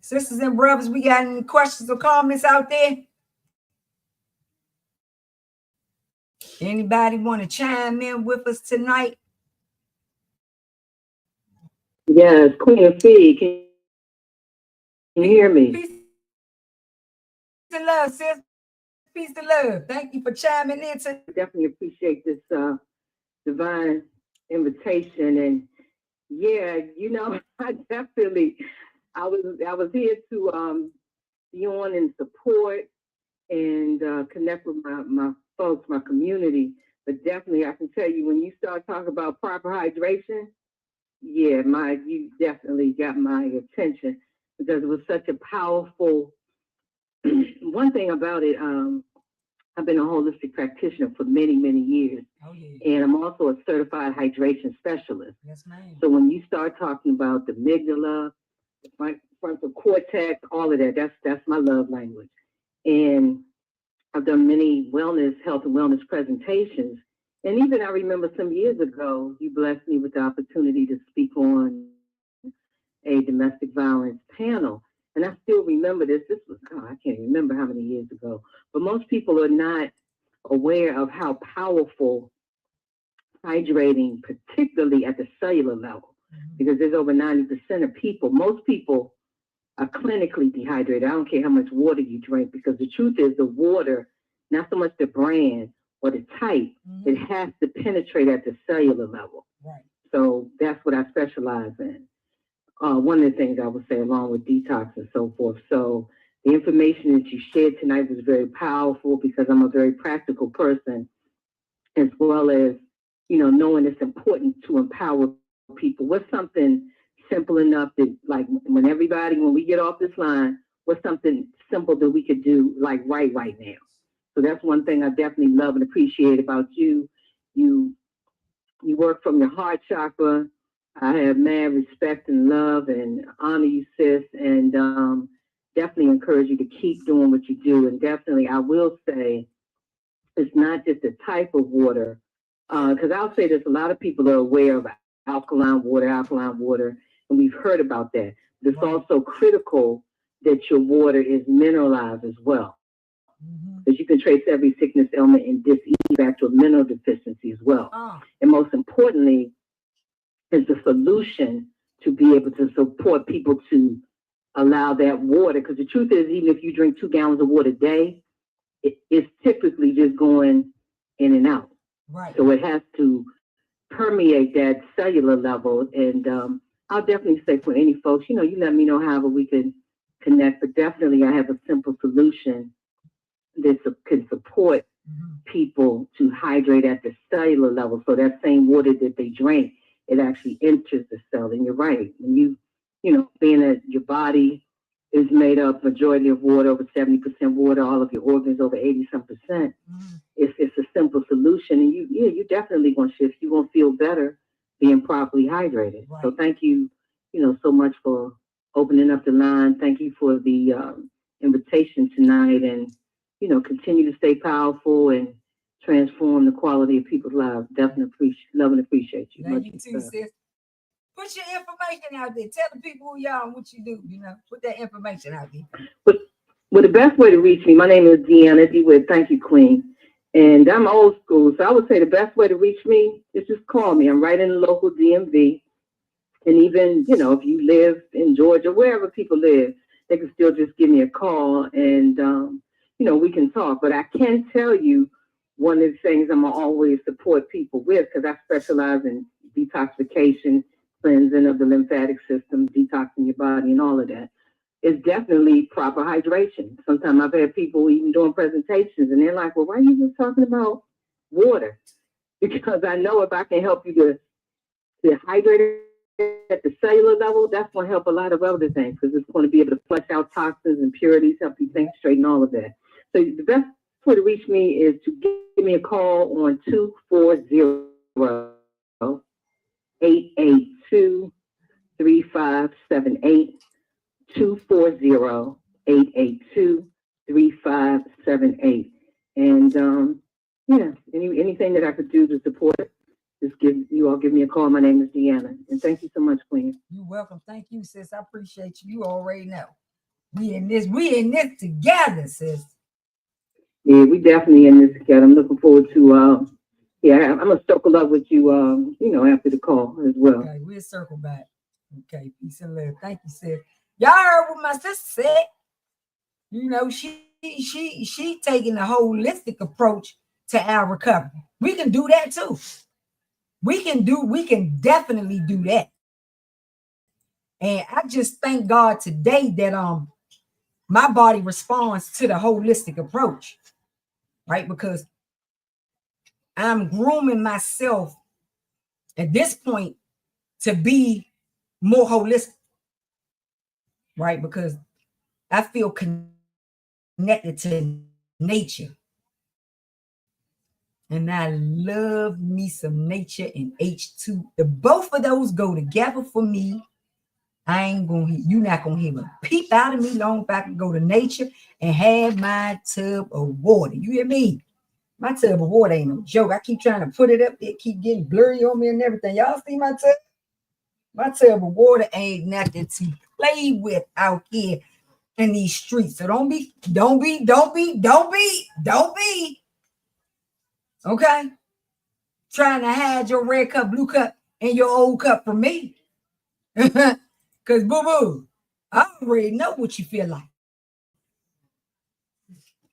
Speaker 1: Sisters and brothers, we got any questions or comments out there? Anybody want to chime in with us tonight?
Speaker 3: Yes, Queenafi, can you hear me?
Speaker 1: Peace and love, sis. Peace and love. Thank you for chiming in.
Speaker 3: Definitely appreciate this divine invitation. And yeah, you know, I was here to be on and support and connect with my folks, my community. But definitely, I can tell you, when you start talking about proper hydration, yeah, you definitely got my attention, because it was such a powerful. One thing about it, I've been a holistic practitioner for many, many years.
Speaker 1: Oh, yeah.
Speaker 3: And I'm also a certified hydration specialist.
Speaker 1: Yes, ma'am.
Speaker 3: So when you start talking about the amygdala, the frontal cortex, all of that, that's my love language. And I've done many health and wellness presentations. And even I remember some years ago, you blessed me with the opportunity to speak on a domestic violence panel. And I still remember this. This was, I can't remember how many years ago. But most people are not aware of how powerful hydrating, particularly at the cellular level, because there's over 90% of people, most people are clinically dehydrated. I don't care how much water you drink, because the truth is the water, not so much the brand or the type, it has to penetrate at the cellular level.
Speaker 1: Right.
Speaker 3: So that's what I specialize in. One of the things I would say, along with detox and so forth. So the information that you shared tonight was very powerful, because I'm a very practical person, as well as, knowing it's important to empower people. What's something simple enough that, like, when we get off this line, what's something simple that we could do, like, right now? So that's one thing I definitely love and appreciate about you. You work from your heart chakra. I have mad respect and love and honor you, sis, and definitely encourage you to keep doing what you do. And definitely, I will say, it's not just the type of water, because I'll say this, a lot of people are aware of alkaline water, and we've heard about that. But it's also critical that your water is mineralized as well, because you can trace every sickness, ailment, and disease back to a mineral deficiency as well. And most importantly, is the solution to be able to support people to allow that water, because the truth is, even if you drink 2 gallons of water a day, it's typically just going in and out.
Speaker 1: Right.
Speaker 3: So it has to permeate that cellular level. And I'll definitely say, for any folks, you let me know however we can connect. But definitely, I have a simple solution that can support people to hydrate at the cellular level. So that same water that they drink, it actually enters the cell. And you're right. When being that your body is made up majority of water, over 70% water, all of your organs over 80-some%. It's a simple solution, and you definitely gonna shift. You gonna feel better being properly hydrated. Right. So thank you, so much for opening up the line. Thank you for the invitation tonight, and continue to stay powerful and transform the quality of people's lives. Definitely love and appreciate you.
Speaker 1: Thank you too, sis. Put your information out there. Tell the people who you are and what you do. Put that information out there.
Speaker 3: Well, the best way to reach me, my name is Deanna DeWitt. Thank you, Queen. And I'm old school, so I would say the best way to reach me is just call me. I'm right in the local DMV. And even, if you live in Georgia, wherever people live, they can still just give me a call, and, we can talk. But I can tell you, one of the things I'm going to always support people with, because I specialize in detoxification, cleansing of the lymphatic system, detoxing your body, and all of that, is definitely proper hydration. Sometimes I've had people even doing presentations, and they're like, well, why are you just talking about water? Because I know if I can help you to hydrate at the cellular level, that's going to help a lot of other things, because it's going to be able to flush out toxins, impurities, help you think straight, and all of that. So the best way to reach me is to give me a call on 240-882-3578, 240-882-3578. And anything that I could do to support it, just give me a call. My name is Deanna, and thank you so much, Queen.
Speaker 1: You're welcome. Thank you, sis. I appreciate you. You already know. We in this together, sis.
Speaker 3: Yeah, we definitely in this together. I'm looking forward to I'm gonna circle up with you after the call as well.
Speaker 1: Okay, we'll circle back. Okay, peace and love. Thank you, sis. Y'all heard what my sister said. She taking a holistic approach to our recovery. We can do that too. We can definitely do that. And I just thank God today that my body responds to the holistic approach, right? Because I'm grooming myself at this point to be more holistic, right? Because I feel connected to nature. And I love me some nature and H2. The both of those go together for me. You're not gonna hear a peep out of me long if I can go to nature and have my tub of water. You hear me? My tub of water ain't no joke. I keep trying to put it up. It keep getting blurry on me and everything. Y'all see my tub? My tub of water ain't nothing to play with out here in these streets. So don't be Okay? Trying to hide your red cup, blue cup, and your old cup from me. Because boo-boo, I already know what you feel like.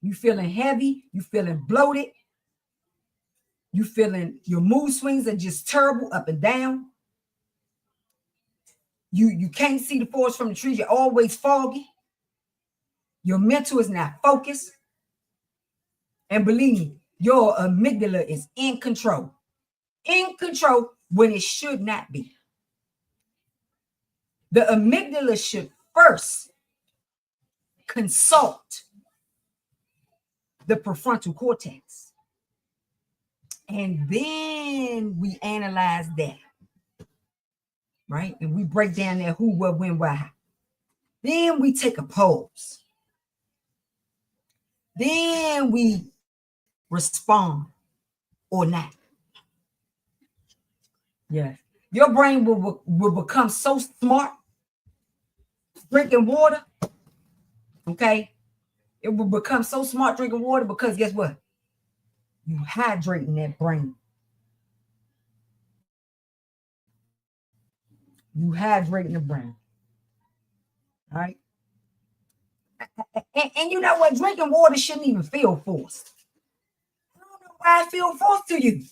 Speaker 1: You feeling heavy, you feeling bloated, you feeling your mood swings are just terrible up and down. You can't see the forest from the trees, you're always foggy. Your mental is not focused. And believe me, your amygdala is in control when it should not be. The amygdala should first consult the prefrontal cortex. And then we analyze that, right? And we break down that who, what, when, why. Then we take a pause. Then we respond or not. Yes. Your brain will become so smart drinking water. Okay. It will become so smart drinking water because guess what? You hydrating that brain. You hydrating the brain. All right. And you know what? Drinking water shouldn't even feel forced. I don't know why I feel forced to you.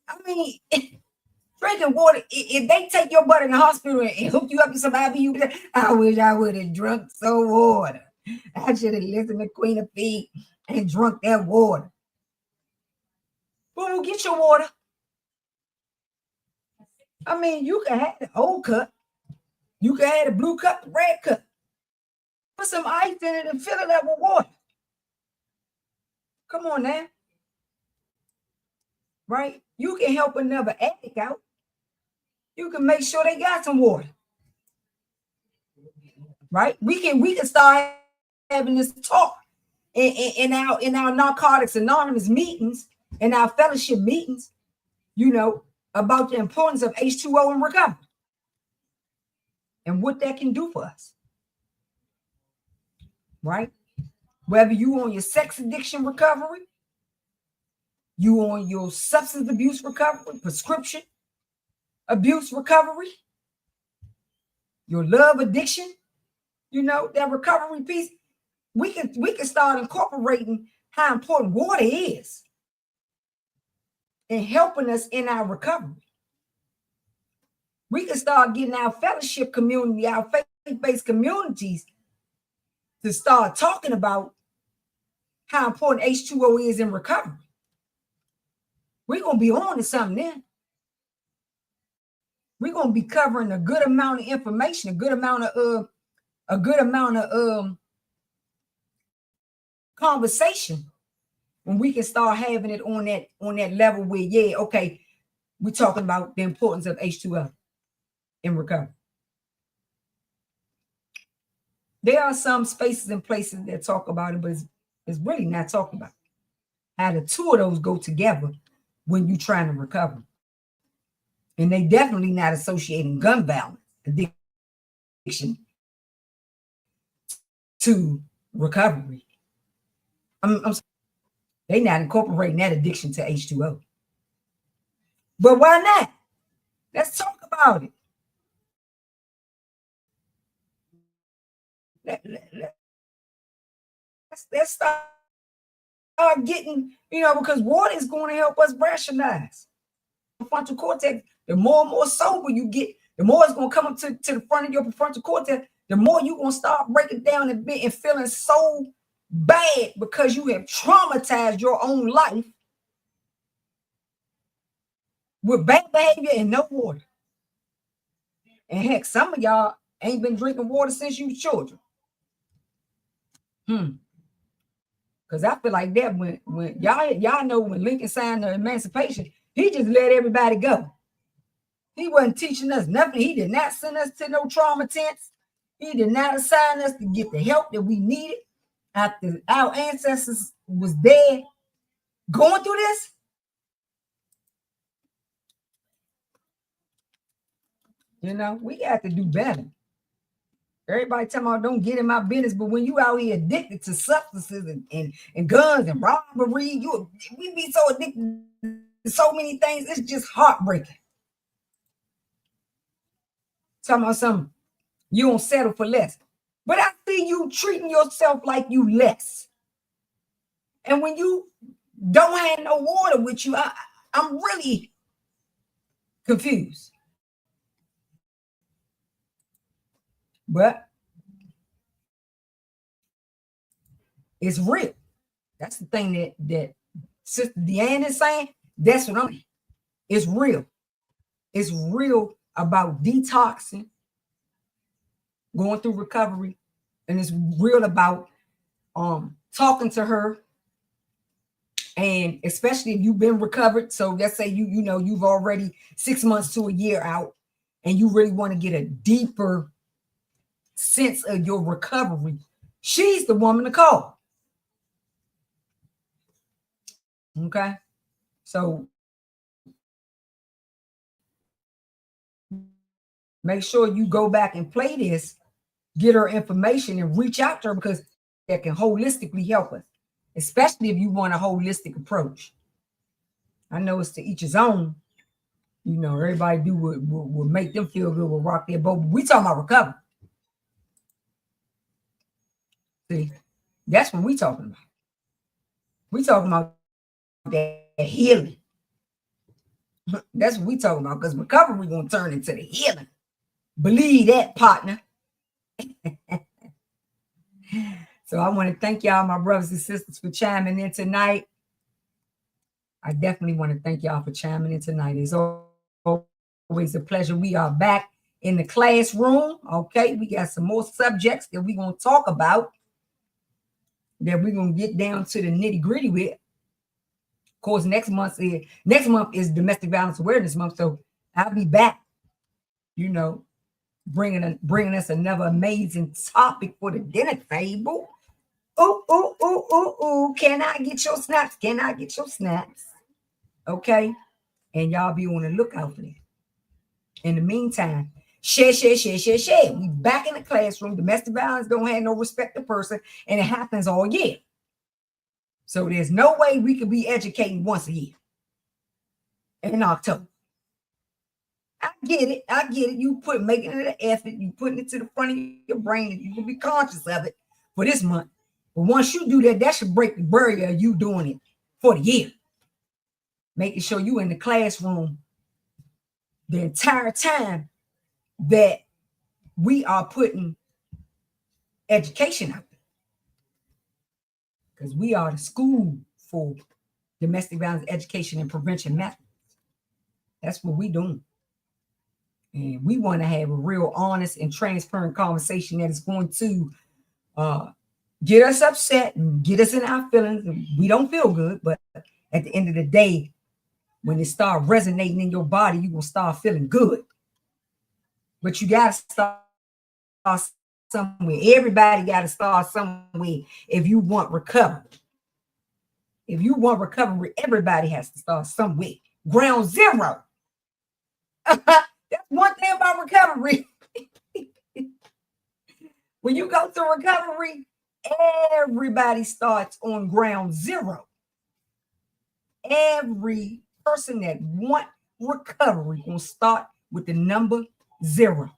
Speaker 1: I mean, drinking water, if they take your butt in the hospital and hook you up to some IV, I wish I would have drunk some water. I should have listened to Queenafi and drunk that water. Boo, get your water. I mean, you can have the old cup. You can have the blue cup, the red cup. Put some ice in it and fill it up with water. Come on now. Right? You can help another addict out. You can make sure they got some water. Right? We can start having this talk in our Narcotics Anonymous meetings, in our fellowship meetings, you know, about the importance of H2O in recovery and what that can do for us. Right? Whether you on your sex addiction recovery, you on your substance abuse recovery, prescription abuse recovery, your love addiction, you know, that recovery piece, we can start incorporating how important water is in helping us in our recovery. We can start getting our fellowship community, our faith-based communities to start talking about how important H2O is in recovery. We're going to be on to something then. We're going to be covering a good amount of information, a good amount of conversation when we can start having it on that level where, yeah, okay, we're talking about the importance of H2O in recovery. There are some spaces and places that talk about it, but it's really not talking about it. How the two of those go together when you're trying to recover. And they definitely not associating gun violence addiction to recovery. They not incorporating that addiction to H2O. But why not? Let's talk about it. Let's start getting, you know, because water is going to help us rationalize. The frontal cortex, the more and more sober you get, the more it's going to come up to the front of your prefrontal cortex, the more you're going to start breaking down and feeling so bad because you have traumatized your own life with bad behavior and no water. And heck, some of y'all ain't been drinking water since you were children. Because I feel like that when y'all know when Lincoln signed the Emancipation, he just let everybody go. He wasn't teaching us nothing. He did not send us to no trauma tents. He did not assign us to get the help that we needed after our ancestors was there going through this. You know, we got to do better. Everybody talking about don't get in my business, but when you out here addicted to substances and guns and robbery, we be so addicted to so many things. It's just heartbreaking. Talking about something, you don't settle for less. But I see you treating yourself like you less. And when you don't have no water with you, I'm really confused. But it's real. That's the thing that Sister Deanne is saying. That's what I'm saying. It's real. It's real about detoxing, going through recovery, and it's real about talking to her. And especially if you've been recovered. So let's say you know you've already 6 months to a year out, and you really want to get a deeper sense of your recovery. She's the woman to call. Okay. So make sure you go back and play this, get her information, and reach out to her, because that can holistically help us, especially if you want a holistic approach. I know it's to each his own. You know, everybody do what will make them feel good, will rock their boat. But we talking about recovery. See, that's what we talking about. We talking about that healing. That's what we talking about, because recovery gonna turn into the healing. Believe that, partner. So I want to thank y'all, my brothers and sisters, for chiming in tonight. I definitely want to thank y'all for chiming in tonight. It's always a pleasure. We are back in the classroom. Okay, we got some more subjects that we're going to talk about, that we're going to get down to the nitty gritty with. Of course, next month is Domestic Violence Awareness Month, so I'll be back, you know, bringing us another amazing topic for the dinner table. Ooh. Can I get your snaps? Can I get your snaps? Okay. And y'all be on the lookout for that. In the meantime, share. We back in the classroom. Domestic violence don't have no respect to person, and it happens all year. So there's no way we could be educating once a year in October. I get it. You making it an effort. You putting it to the front of your brain, and you can be conscious of it for this month. But once you do that, that should break the barrier of you doing it for the year. Making sure you in the classroom the entire time that we are putting education out there. Because we are the school for domestic violence education and prevention methods. That's what we're doing. And we want to have a real honest and transparent conversation that is going to get us upset and get us in our feelings. We don't feel good, but at the end of the day, when it starts resonating in your body, you will start feeling good. But you got to start somewhere. Everybody got to start somewhere if you want recovery. If you want recovery, everybody has to start somewhere. Ground zero. That's one thing about recovery. When you go through recovery, everybody starts on ground zero. Every person that want recovery will start with the number 0.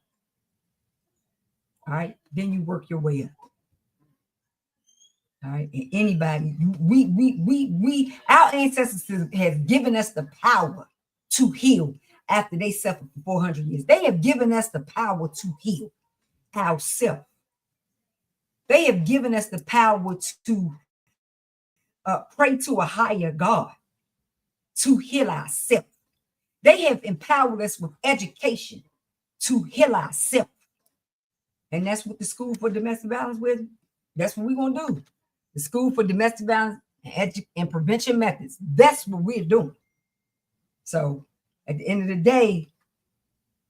Speaker 1: All right, then you work your way up. All right, and anybody, our ancestors have given us the power to heal after they suffered for 400 years. They have given us the power to heal ourselves. They have given us the power to pray to a higher God, to heal ourselves. They have empowered us with education to heal ourselves. And that's what the School for Domestic Violence with. That's what we're going to do. The School for Domestic Violence and Prevention Methods. That's what we're doing. So at the end of the day,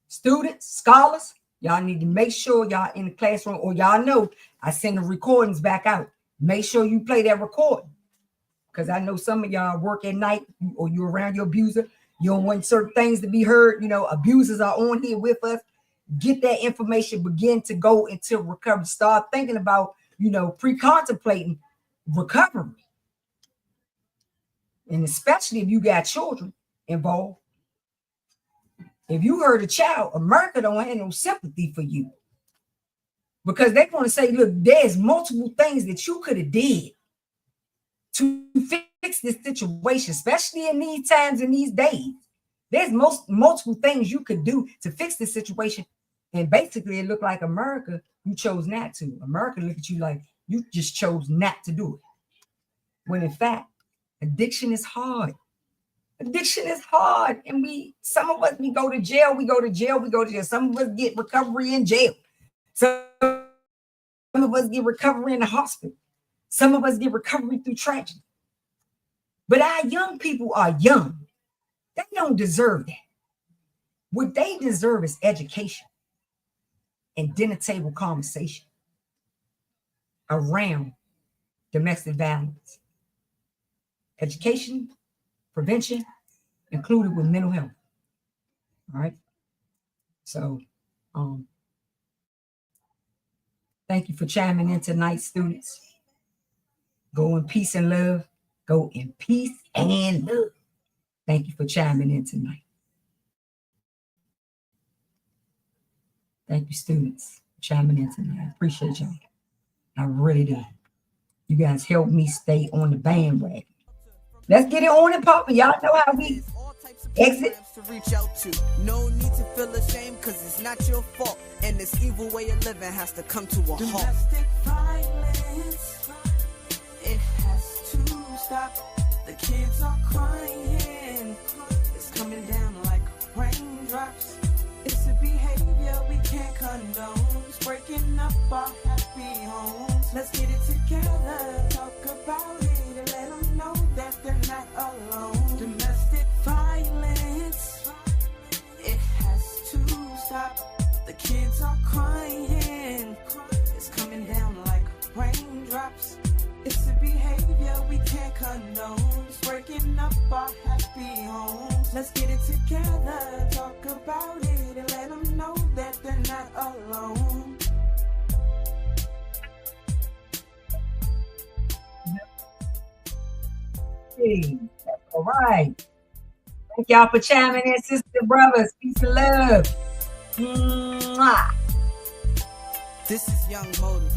Speaker 1: students, scholars, y'all need to make sure y'all in the classroom, or y'all know I send the recordings back out. Make sure you play that recording. Because I know some of y'all work at night, or you're around your abuser. You don't want certain things to be heard. You know, abusers are on here with us. get that information, begin to go into recovery, start thinking about, pre-contemplating recovery. And especially if you got children involved. If you hurt a child, America don't have no sympathy for you. Because they're going to say, look, there's multiple things that you could have did to fix this situation, especially in these times and these days. There's multiple things you could do to fix this situation. And basically, it looked like America, you chose not to. America look at you like you just chose not to do it. When in fact, addiction is hard. Addiction is hard. And some of us, we go to jail. Some of us get recovery in jail. Some of us get recovery in the hospital. Some of us get recovery through tragedy. But our young people are young. They don't deserve that. What they deserve is education and dinner table conversation around domestic violence. Education, prevention, included with mental health. All right. So, thank you for chiming in tonight, students. Go in peace and love. Go in peace and love. Thank you for chiming in tonight. Thank you, students, for chiming in tonight. I appreciate y'all. I really do. You guys help me stay on the bandwagon. Let's get it on and popping. Y'all know how we exit.
Speaker 2: To reach out to. No need to feel ashamed because it's not your fault. And this evil way of living has to come to a halt. Domestic violence, it has to stop. The kids are crying. It's coming down like raindrops. It's a behavior we can't condone. It's breaking up our happy homes. Let's get it together, talk about it, and let them know that they're not alone. Domestic violence, it has to stop. The kids are crying. It's coming down like raindrops. It's a behavior we can't condone. It's breaking up our happy homes. Let's get it together, talk about it, and let them know that they're not alone.
Speaker 1: Hey, all right. Thank y'all for chiming in, sister brothers. Peace and love. Mwah.
Speaker 2: This is Young Motive.